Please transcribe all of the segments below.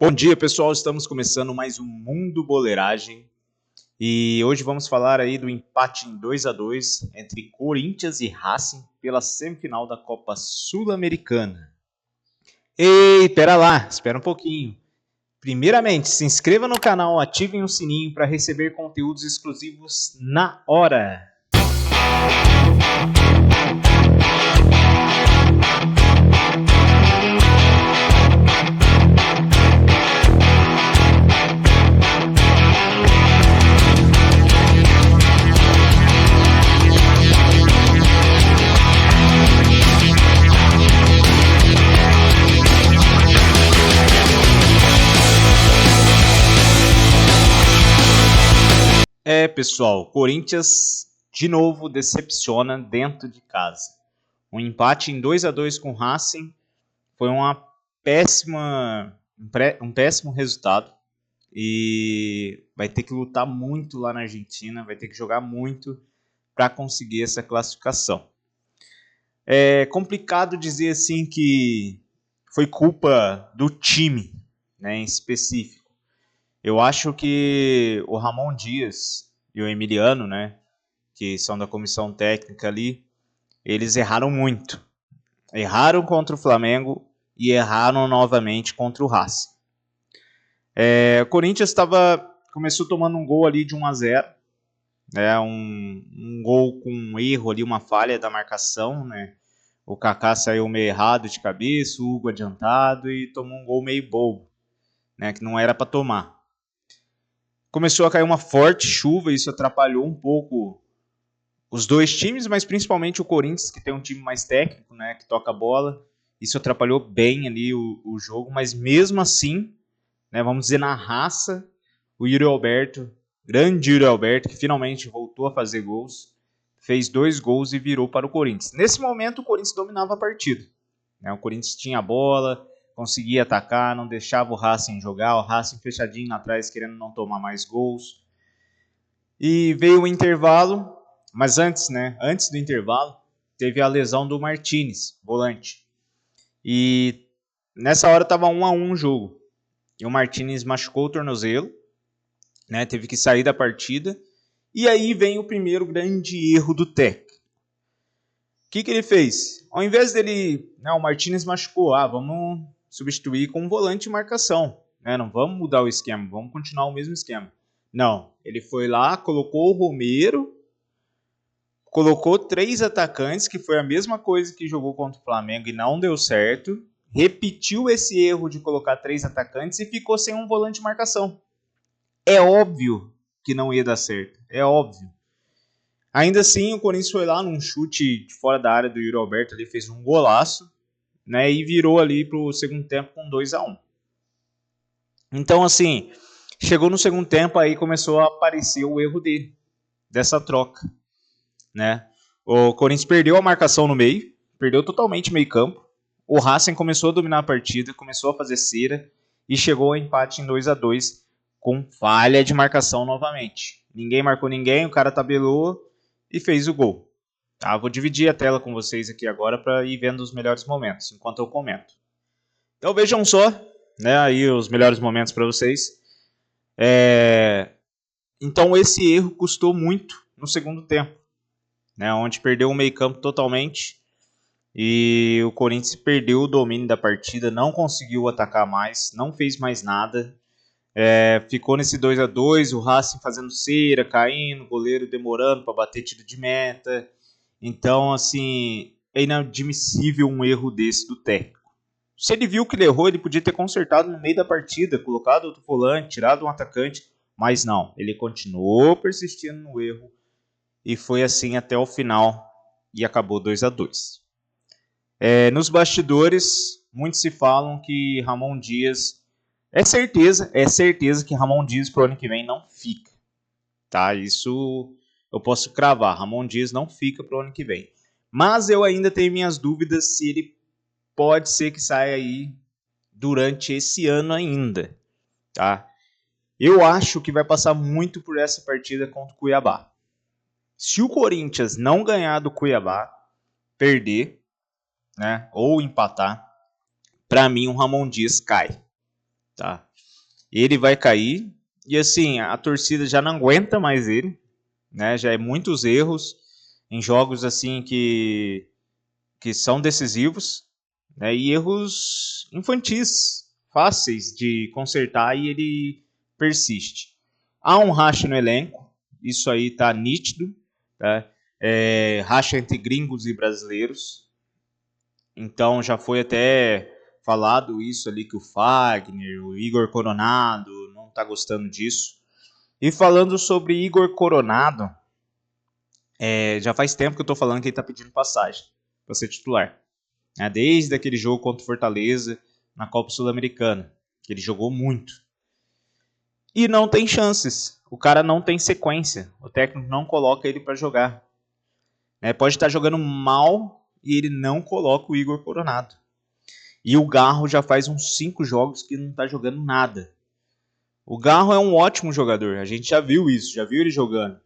Bom dia, pessoal. Estamos começando mais um Mundo Boleiragem e hoje vamos falar aí do empate em 2-2 entre Corinthians e Racing pela semifinal da Copa Sul-Americana. Ei, pera lá, espera um pouquinho. Primeiramente, se inscreva no canal, ativem o sininho para receber conteúdos exclusivos na hora. Pessoal, Corinthians de novo decepciona dentro de casa. Um empate em 2-2 com o Racing foi um péssimo resultado e vai ter que lutar muito lá na Argentina, vai ter que jogar muito para conseguir essa classificação. É complicado dizer assim que foi culpa do time, né, em específico. Eu acho que o Ramon Dias e o Emiliano, né, que são da comissão técnica ali, eles erraram muito. Erraram contra o Flamengo e erraram novamente contra o Racing. O Corinthians começou tomando um gol ali de 1-0, né, um gol com um erro ali, uma falha da marcação, né. O Kaká saiu meio errado de cabeça, o Hugo adiantado e tomou um gol meio bobo, né, que não era para tomar. Começou a cair uma forte chuva e isso atrapalhou um pouco os dois times, mas principalmente o Corinthians, que tem um time mais técnico, né, que toca a bola. Isso atrapalhou bem ali o jogo, mas mesmo assim, né, vamos dizer na raça, o Yuri Alberto, grande Yuri Alberto, que finalmente voltou a fazer gols, fez 2 gols e virou para o Corinthians. Nesse momento o Corinthians dominava a partida, né, o Corinthians tinha a bola, conseguia atacar, não deixava o Racing jogar, o Racing fechadinho atrás, querendo não tomar mais gols. E veio o intervalo, mas antes do intervalo, teve a lesão do Martínez, volante. E nessa hora estava 1-1 o jogo. E o Martínez machucou o tornozelo, né, teve que sair da partida. E aí vem o primeiro grande erro do técnico. O que ele fez? Ao invés dele, o Martínez machucou, vamos substituir com um volante de marcação, né? Não vamos mudar o esquema, vamos continuar o mesmo esquema. Não, ele foi lá, colocou o Romero, colocou 3 atacantes, que foi a mesma coisa que jogou contra o Flamengo e não deu certo, repetiu esse erro de colocar 3 atacantes e ficou sem um volante de marcação. É óbvio que não ia dar certo, é óbvio. Ainda assim, o Corinthians foi lá num chute de fora da área do Yuri Alberto, ele fez um golaço, né, e virou ali pro segundo tempo com 2-1. Então, assim, chegou no segundo tempo, aí começou a aparecer o erro dele, dessa troca, né? O Corinthians perdeu a marcação no meio, perdeu totalmente o meio campo, o Racing começou a dominar a partida, começou a fazer cera e chegou ao empate em 2-2 com falha de marcação novamente. Ninguém marcou ninguém, o cara tabelou e fez o gol. Tá, vou dividir a tela com vocês aqui agora para ir vendo os melhores momentos, enquanto eu comento. Então vejam só, né, aí os melhores momentos para vocês. Então esse erro custou muito no segundo tempo, né, onde perdeu o meio campo totalmente e o Corinthians perdeu o domínio da partida, não conseguiu atacar mais, não fez mais nada. Ficou nesse 2-2, o Racing fazendo cera, caindo, o goleiro demorando para bater tiro de meta. Então, assim, é inadmissível um erro desse do técnico. Se ele viu que ele errou, ele podia ter consertado no meio da partida, colocado outro volante, tirado um atacante, mas não, ele continuou persistindo no erro e foi assim até o final e acabou 2-2. Nos bastidores, muitos se falam que Ramon Dias, é certeza que Ramon Dias pro ano que vem não fica, tá? Isso eu posso cravar, Ramon Dias não fica pro ano que vem. Mas eu ainda tenho minhas dúvidas se ele pode ser que saia aí durante esse ano ainda, tá? Eu acho que vai passar muito por essa partida contra o Cuiabá. Se o Corinthians não ganhar do Cuiabá, perder, né, ou empatar, para mim o Ramon Dias cai. tá? Ele vai cair e assim, a torcida já não aguenta mais ele, né? Já é muitos erros em jogos assim que são decisivos, né? E erros infantis, fáceis de consertar e ele persiste. Há um racha no elenco, isso aí tá nítido, tá? Racha entre gringos e brasileiros. Então já foi até falado isso ali que o Fagner, o Igor Coronado não tá gostando disso. E falando sobre Igor Coronado, já faz tempo que eu tô falando que ele tá pedindo passagem para ser titular. Desde aquele jogo contra o Fortaleza na Copa Sul-Americana, que ele jogou muito. E não tem chances. O cara não tem sequência. O técnico não coloca ele para jogar. Pode estar jogando mal e ele não coloca o Igor Coronado. E o Garro já faz uns 5 jogos que não está jogando nada. O Garro é um ótimo jogador. A gente já viu isso, já viu ele jogando.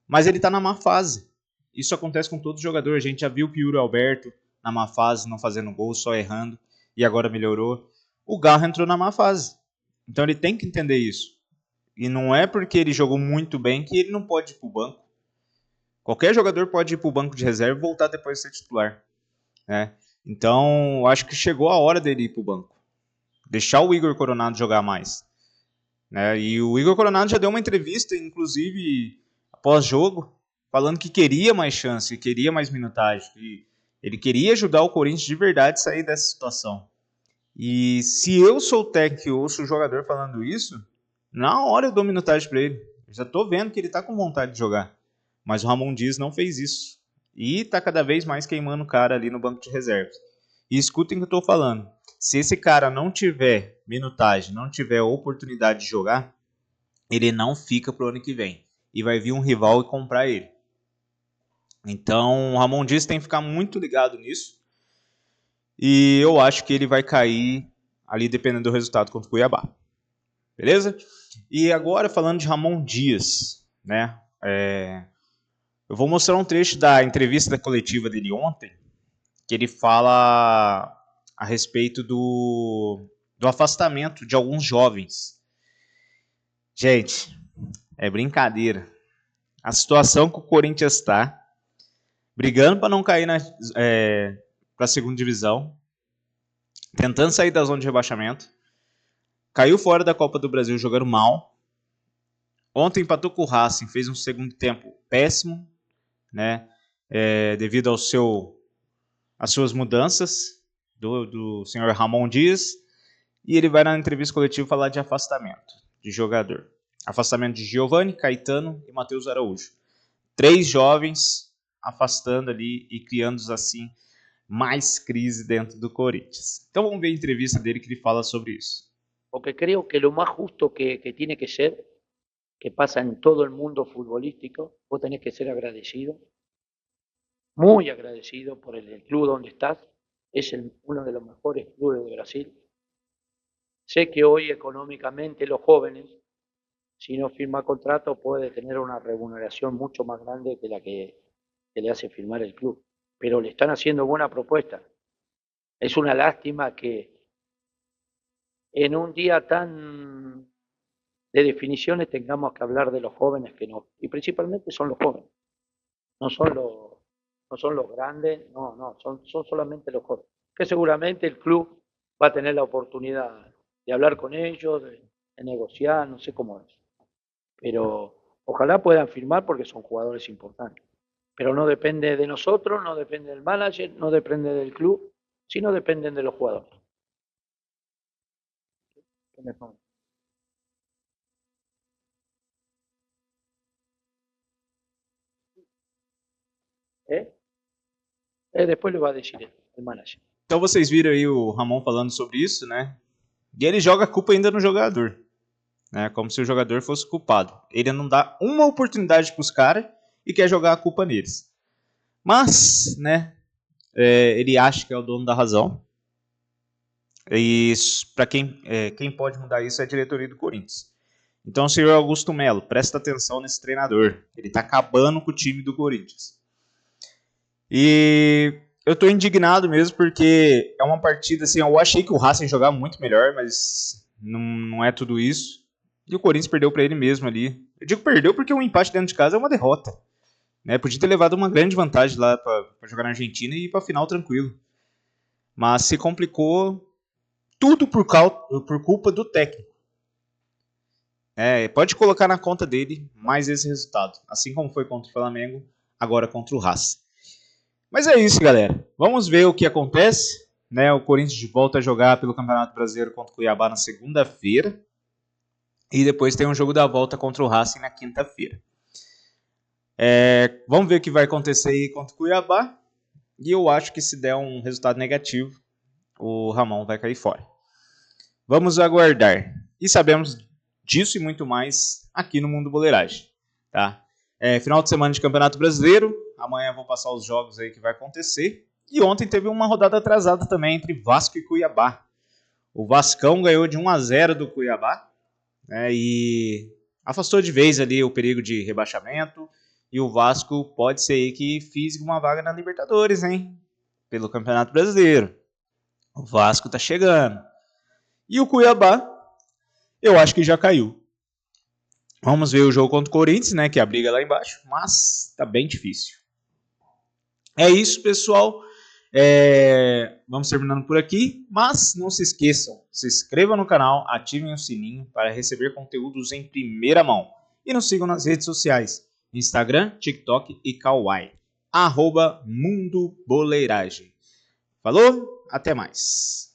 Mas ele está na má fase. Isso acontece com todo jogador. A gente já viu que o Yuri Alberto na má fase, não fazendo gol, só errando. E agora melhorou. O Garro entrou na má fase. Então ele tem que entender isso. E não é porque ele jogou muito bem que ele não pode ir para o banco. Qualquer jogador pode ir para o banco de reserva e voltar depois de ser titular. Né? Então, acho que chegou a hora dele ir para o banco. Deixar o Igor Coronado jogar mais. Né? E o Igor Coronado já deu uma entrevista, inclusive, após jogo, falando que queria mais chance, que queria mais minutagem, que ele queria ajudar o Corinthians de verdade a sair dessa situação. E se eu sou o técnico e ouço o jogador falando isso, na hora eu dou minutagem para ele. Eu já tô vendo que ele tá com vontade de jogar. Mas o Ramon Dias não fez isso. E tá cada vez mais queimando o cara ali no banco de reservas. E escutem o que eu tô falando. Se esse cara não tiver minutagem, não tiver oportunidade de jogar, ele não fica pro ano que vem. E vai vir um rival e comprar ele. Então o Ramon Dias tem que ficar muito ligado nisso. E eu acho que ele vai cair ali dependendo do resultado contra o Cuiabá. Beleza? E agora falando de Ramon Dias, né? Eu vou mostrar um trecho da entrevista da coletiva dele ontem, que ele fala a respeito do afastamento de alguns jovens. Gente, é brincadeira. A situação que o Corinthians está, brigando para não cair para a segunda divisão, tentando sair da zona de rebaixamento, caiu fora da Copa do Brasil jogando mal. Ontem empatou com o Racing, fez um segundo tempo péssimo, né? Devido às suas mudanças do senhor Ramon Dias. E ele vai na entrevista coletiva falar de afastamento de jogador. Afastamento de Giovani, Caetano e Matheus Araújo. 3 jovens afastando ali e criando assim mais crise dentro do Corinthians. Então vamos ver a entrevista dele que ele fala sobre isso. Porque creo que lo más justo que tiene que ser, que pasa en todo el mundo futbolístico, vos tenés que ser agradecido, muy agradecido por el club donde estás, es uno de los mejores clubes de Brasil. Sé que hoy económicamente los jóvenes, si no firma contrato, puede tener una remuneración mucho más grande que la que le hace firmar el club, pero le están haciendo buena propuesta. Es una lástima que en un día tan de definiciones tengamos que hablar de los jóvenes que no, y principalmente son los jóvenes, no son los grandes, no, son solamente los jóvenes, que seguramente el club va a tener la oportunidad de hablar con ellos, de negociar, no sé cómo es, pero ojalá puedan firmar porque son jugadores importantes, pero no depende de nosotros, no depende del manager, no depende del club, sino dependen de los jugadores. Depois ele vai decidir, o manager. Então vocês viram aí o Ramon falando sobre isso, né? E ele joga a culpa ainda no jogador, né? Como se o jogador fosse culpado. Ele não dá uma oportunidade para os caras e quer jogar a culpa neles. Mas, né? Ele acha que é o dono da razão. E para quem pode mudar isso é a diretoria do Corinthians. Então, o senhor Augusto Melo, presta atenção nesse treinador. Ele está acabando com o time do Corinthians. E eu tô indignado mesmo porque é uma partida assim, eu achei que o Racing jogava muito melhor, mas não é tudo isso. E o Corinthians perdeu para ele mesmo ali. Eu digo perdeu porque um empate dentro de casa é uma derrota. Né? Podia ter levado uma grande vantagem lá para jogar na Argentina e ir para a final tranquilo. Mas se complicou tudo por culpa do técnico. Pode colocar na conta dele mais esse resultado. Assim como foi contra o Flamengo, agora contra o Racing. Mas é isso, galera. Vamos ver o que acontece. Né? O Corinthians volta a jogar pelo Campeonato Brasileiro contra o Cuiabá na segunda-feira. E depois tem um jogo da volta contra o Racing na quinta-feira. Vamos ver o que vai acontecer aí contra o Cuiabá. E eu acho que se der um resultado negativo, o Ramon vai cair fora. Vamos aguardar. E sabemos disso e muito mais aqui no Mundo Boleiragem. Tá? Final de semana de Campeonato Brasileiro. Amanhã eu vou passar os jogos aí que vai acontecer. E ontem teve uma rodada atrasada também entre Vasco e Cuiabá. O Vascão ganhou de 1-0 do Cuiabá. E afastou de vez ali o perigo de rebaixamento. E o Vasco pode ser aí que fisgue uma vaga na Libertadores, hein? Pelo Campeonato Brasileiro. O Vasco tá chegando. E o Cuiabá, eu acho que já caiu. Vamos ver o jogo contra o Corinthians, né? Que é a briga lá embaixo. Mas tá bem difícil. É isso, pessoal. Vamos terminando por aqui. Mas não se esqueçam, se inscrevam no canal, ativem o sininho para receber conteúdos em primeira mão. E nos sigam nas redes sociais. Instagram, TikTok e Kawaii. @Mundo Boleiragem. Falou, até mais.